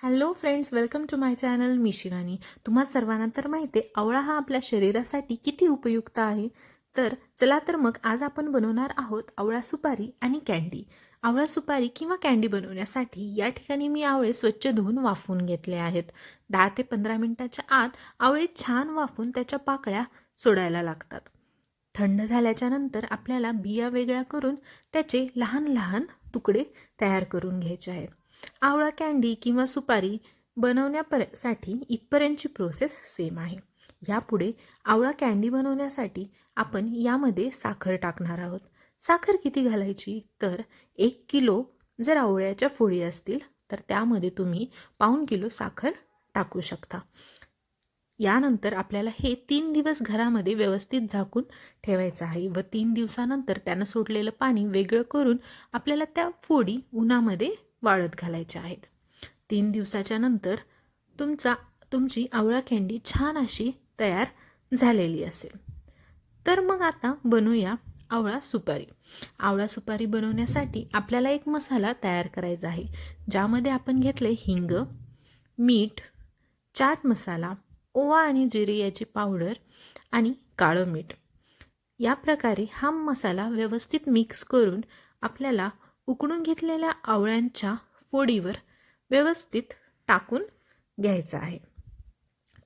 Hello friends, welcome to my channel. मी शिवानी. तुम्हा सर्वांना तर माहिती आहे आवळा हा आपल्या शरीरासाठी किती उपयुक्त आहे. तर चला तर मग आज आपण बनवणार आहोत आवळा सुपारी आणि कँडी. आवळा सुपारी किंवा कँडी बनवण्यासाठी या ठिकाणी मी आवळे स्वच्छ धुवून वाफवून घेतले आहेत. 10 ते 15 मिनिटाच्या आत आवळे छान वाफून त्याच्या पाकळ्या सोडायला लागतात. थंड झाल्याच्या नंतर आपल्याला बिया वेगळ्या करून त्याचे लहान लहान तुकडे तयार करून घ्यायचे आहेत. आवळा कँडी किंवा सुपारी बनवण्यासाठी इथपर्यंतची प्रोसेस सेम आहे. यापुढे आवळा कँडी बनवण्यासाठी आपण यामध्ये साखर टाकणार आहोत. साखर किती घालायची तर 1 किलो जर आवळ्याच्या फोडी असतील तर त्यामध्ये तुम्ही पाऊण किलो साखर टाकू शकता. यानंतर आपल्याला हे 3 दिवस घरामध्ये व्यवस्थित झाकून ठेवायचं आहे व 3 दिवसानंतर त्यानं सोडलेलं पाणी वेगळं करून आपल्याला त्या फोडी उन्हामध्ये वाळत घालायच्या आहेत. 3 दिवसाच्या नंतर तुमची आवळा कँडी छान अशी तयार झालेली असेल. तर मग आता बनवूया आवळा सुपारी. आवळा सुपारी बनवण्यासाठी आपल्याला एक मसाला तयार करायचा आहे, ज्यामध्ये आपण घेतले हिंग, मीठ, चाट मसाला, ओवा आणि जिरे याची पावडर आणि काळं मीठ. या प्रकारे हा मसाला व्यवस्थित मिक्स करून आपल्याला उकळून घेतलेल्या आवळ्यांच्या फोडीवर व्यवस्थित टाकून घ्यायचा आहे.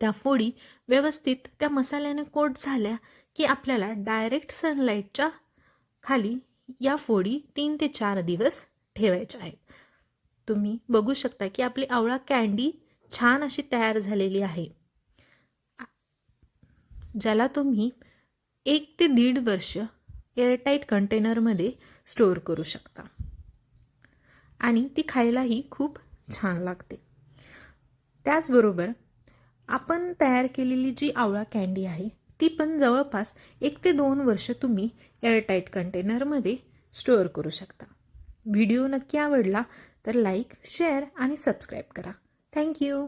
त्या फोडी व्यवस्थित त्या मसाल्याने कोट झाल्या की आपल्याला डायरेक्ट सनलाईटच्या खाली या फोडी 3 ते 4 दिवस ठेवायच्या आहेत. तुम्ही बघू शकता की आपली आवळा कँडी छान अशी तयार झालेली आहे, ज्याला तुम्ही 1 ते 1.5 वर्ष एअरटाईट कंटेनरमध्ये स्टोअर करू शकता आणि ती खायलाही खूप छान लागते. त्याचबरोबर आपण तयार केलेली जी आवळा कँडी आहे ती पण जवळपास 1 ते 2 वर्ष तुम्ही एअरटाईट कंटेनरमध्ये स्टोअर करू शकता. व्हिडिओ नक्की आवडला तर लाईक, शेअर आणि सबस्क्राईब करा. थँक्यू.